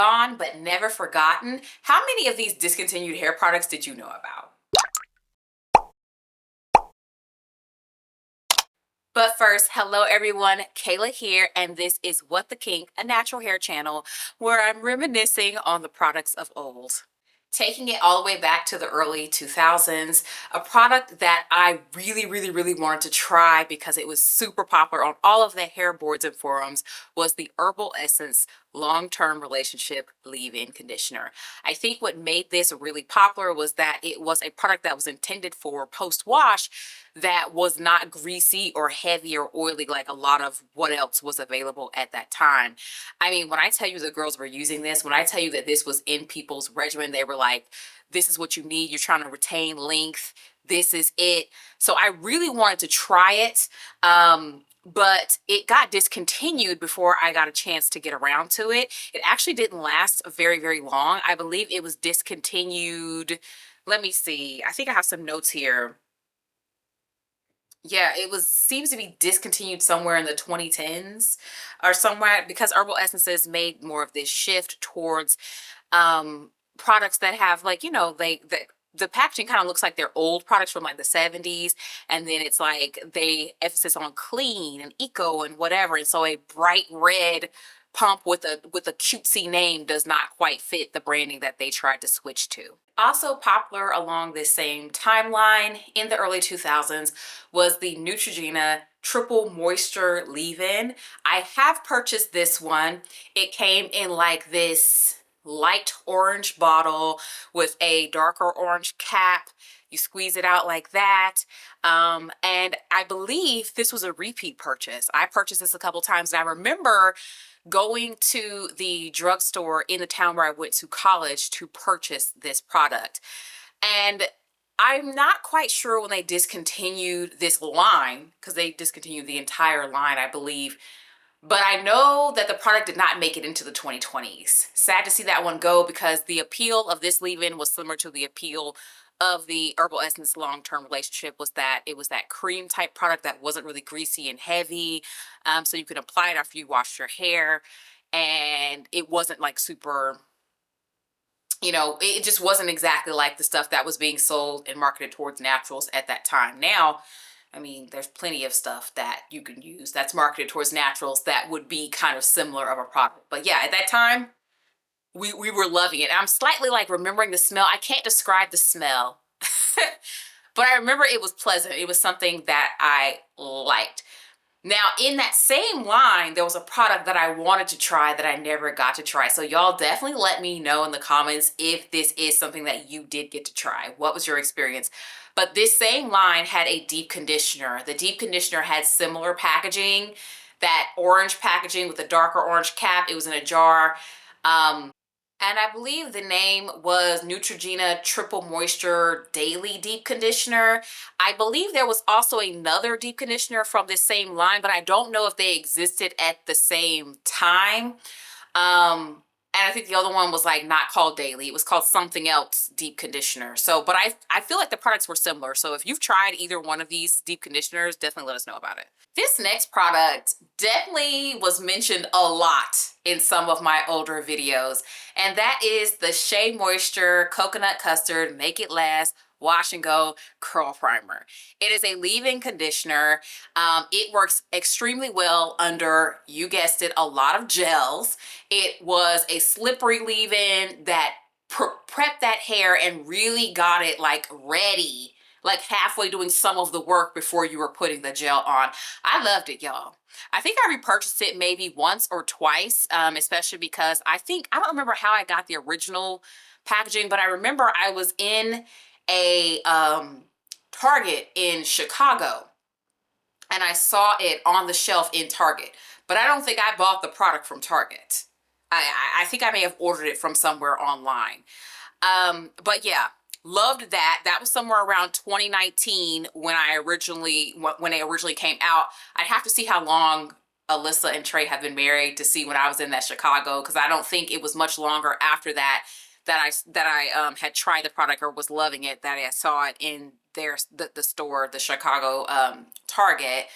gone but never forgotten. How many of these discontinued hair products did you know about? But first, hello everyone, Kayla here, and this is What the Kink, a natural hair channel where I'm reminiscing on the products of old. Taking it all the way back to the early 2000s, a product that I really wanted to try because it was super popular on all of the hair boards and forums was the Herbal Essence long-term relationship leave-in conditioner. I think what made this really popular was that it was a product that was intended for post-wash that was not greasy or heavy or oily like a lot of what else was available at that time. I mean, when I tell you the girls were using this, when I tell you that this was in people's regimen, they were like, this is what you need. You're trying to retain length. This is it. So I really wanted to try it. But it got discontinued before I got a chance to get around to it. It actually didn't last very long. I believe it was discontinued. Let me see. I think I have some notes here. Yeah, it was seems to be discontinued somewhere in the 2010s or somewhere because Herbal Essences made more of this shift towards products that have like, you know, the packaging kind of looks like they're old products from like the 70s, and then it's like they emphasis on clean and eco and whatever, and so a bright red pump with a cutesy name does not quite fit the branding that they tried to switch to. Also popular along this same timeline in the early 2000s was the Neutrogena Triple Moisture Leave-In. I have purchased this one. It came in like this light orange bottle with a darker orange cap. You squeeze it out like that. And I believe this was a repeat purchase. I purchased this a couple times, and I remember going to the drugstore in the town where I went to college to purchase this product. And I'm not quite sure when they discontinued this line, because they discontinued the entire line, I believe. But I know that the product did not make it into the 2020s. Sad to see that one go because the appeal of this leave-in was similar to the appeal of the Herbal Essence long-term relationship, was that it was that cream type product that wasn't really greasy and heavy. So you could apply it after you wash your hair, and it wasn't like super, you know, it just wasn't exactly like the stuff that was being sold and marketed towards naturals at that time. Now, I mean, there's plenty of stuff that you can use that's marketed towards naturals that would be kind of similar of a product. But yeah, at that time, we were loving it. I'm slightly like remembering the smell. I can't describe the smell, but I remember it was pleasant. It was something that I liked. Now, in that same line, there was a product that I wanted to try that I never got to try. So y'all definitely let me know in the comments if this is something that you did get to try. What was your experience? But this same line had a deep conditioner. The deep conditioner had similar packaging, that orange packaging with a darker orange cap. It was in a jar. And I believe the name was Neutrogena Triple Moisture Daily Deep Conditioner. I believe there was also another deep conditioner from this same line, but I don't know if they existed at the same time. And I think the other one was like not called Daily. It was called something else deep conditioner. So, but I feel like the products were similar. So if you've tried either one of these deep conditioners, definitely let us know about it. This next product definitely was mentioned a lot in some of my older videos, and that is the Shea Moisture Coconut Custard Make It Last Wash and Go Curl Primer. It is a leave-in conditioner. It works extremely well under, you guessed it, a lot of gels. It was a slippery leave-in that prepped that hair and really got it like ready, like halfway doing some of the work before you were putting the gel on. I loved it, y'all. I think I repurchased it maybe once or twice, especially because I don't remember how I got the original packaging, but I remember I was in a Target in Chicago, and I saw it on the shelf in Target, but I don't think I bought the product from Target. I think I may have ordered it from somewhere online. But yeah, loved that. That was somewhere around 2019 when it originally came out. I'd have to see how long Alyssa and Trey have been married to see when I was in that Chicago, because I don't think it was much longer after that I had tried the product or was loving it, that I saw it in the store, the Chicago Target.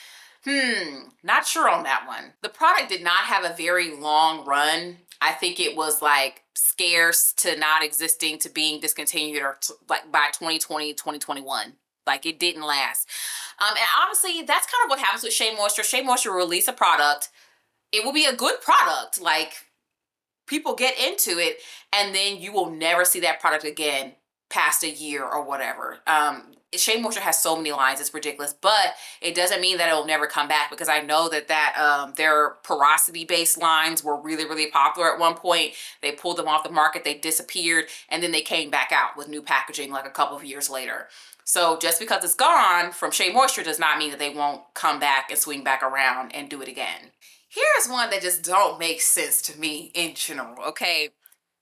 Not sure on that one. The product did not have a very long run I think it was like scarce to not existing to being discontinued, or like by 2020, 2021. Like it didn't last. And honestly, that's kind of what happens with Shea Moisture. Shea Moisture will release a product. It will be a good product. Like people get into it, and then you will never see that product again past a year or whatever. Shea Moisture has so many lines, it's ridiculous, but it doesn't mean that it'll never come back, because I know that their porosity based lines were really, really popular at one point. They pulled them off the market, they disappeared, and then they came back out with new packaging like a couple of years later. So just because it's gone from Shea Moisture does not mean that they won't come back and swing back around and do it again. Here's one that just don't make sense to me in general, okay?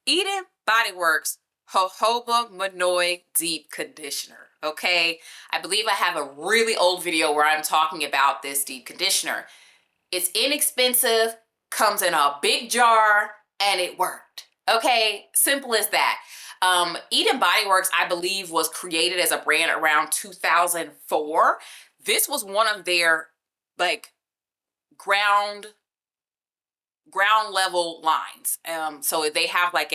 Eden Body Works Jojoba Monoi Deep Conditioner, okay? I believe I have a really old video where I'm talking about this deep conditioner. It's inexpensive, comes in a big jar, and it worked, okay? Simple as that. Eden Body Works, I believe, was created as a brand around 2004. This was one of their, like, ground level lines. So they have like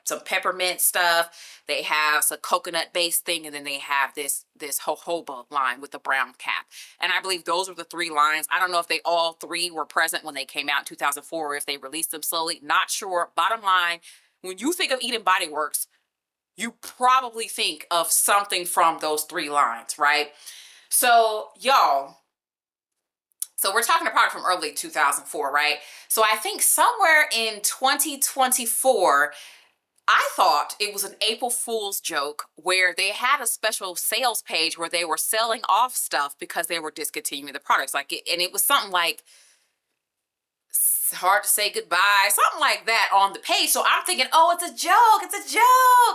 some peppermint stuff, they have some coconut based thing, and then they have this jojoba line with the brown cap. And I believe those were the three lines. I don't know if they all three were present when they came out in 2004, or if they released them slowly, not sure. Bottom line, when you think of Eden Body Works, you probably think of something from those three lines, right? So y'all, so we're talking a product from early 2004, right? So I think somewhere in 2024, I thought it was an April Fool's joke where they had a special sales page where they were selling off stuff because they were discontinuing the products. Like, and it was something like hard to say goodbye, something like that on the page. So I'm thinking, oh, it's a joke,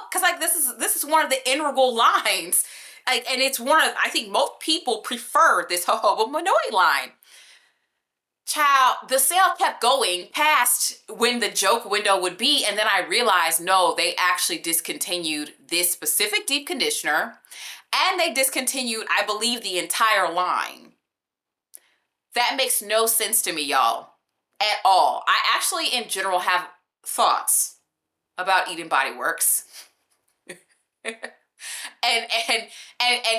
because like this is one of the integral lines. Like, and it's one of, I think most people prefer this jojoba monoi line. Child, the sale kept going past when the joke window would be, and then I realized, no, they actually discontinued this specific deep conditioner, and they discontinued, I believe, the entire line. That makes no sense to me, y'all, at all. I actually, in general, have thoughts about Eden Body Works. and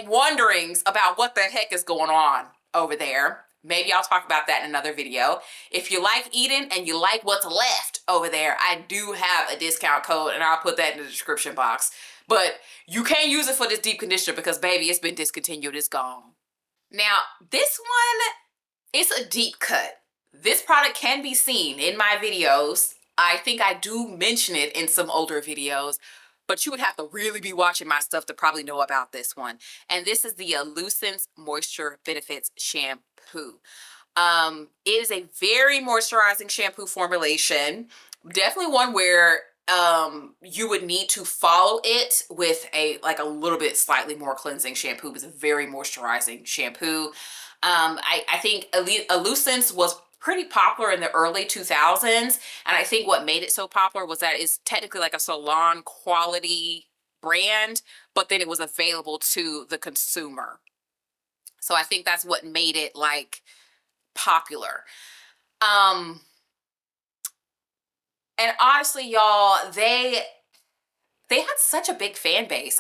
wonderings about what the heck is going on over there. Maybe I'll talk about that in another video. If you like Eden and you like what's left over there, I do have a discount code, and I'll put that in the description box. But you can't use it for this deep conditioner because, baby, it's been discontinued. It's gone. Now, this one is a deep cut. This product can be seen in my videos. I think I do mention it in some older videos, but you would have to really be watching my stuff to probably know about this one. And this is the Lucence Moisture Benefits Shampoo. It is a very moisturizing shampoo formulation. Definitely one where you would need to follow it with a little bit slightly more cleansing shampoo. It's a very moisturizing shampoo. I think Lucence was pretty popular in the early 2000s, and I think what made it so popular was that it's technically like a salon quality brand, but then it was available to the consumer. So I think that's what made it like popular. And honestly, y'all, they had such a big fan base.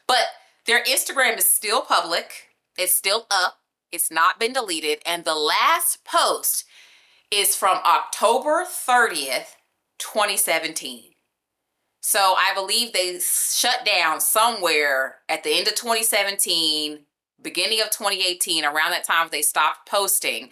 But their Instagram is still public. It's still up. It's not been deleted. And the last post is from October 30th, 2017. So I believe they shut down somewhere at the end of 2017, beginning of 2018, around that time they stopped posting.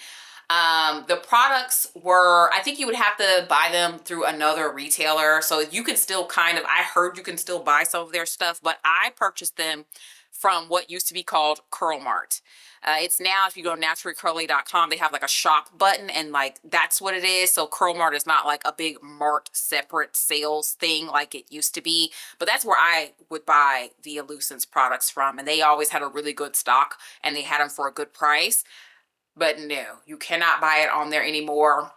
The products were, I think you would have to buy them through another retailer. So you can still I heard you can still buy some of their stuff, but I purchased them from what used to be called Curl Mart. It's now, if you go to naturallycurly.com, they have like a shop button, and like that's what it is. So Curl Mart is not like a big Mart separate sales thing like it used to be, but that's where I would buy the Lucence products from, and they always had a really good stock, and they had them for a good price. But no, you cannot buy it on there anymore.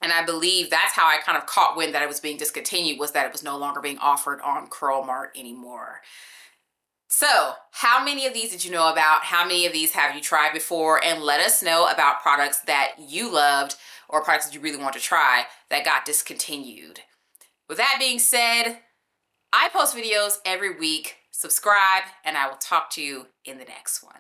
And I believe that's how I kind of caught wind that it was being discontinued, was that it was no longer being offered on Curl Mart anymore. So, how many of these did you know about? How many of these have you tried before? And let us know about products that you loved or products that you really want to try that got discontinued. With that being said, I post videos every week. Subscribe, and I will talk to you in the next one.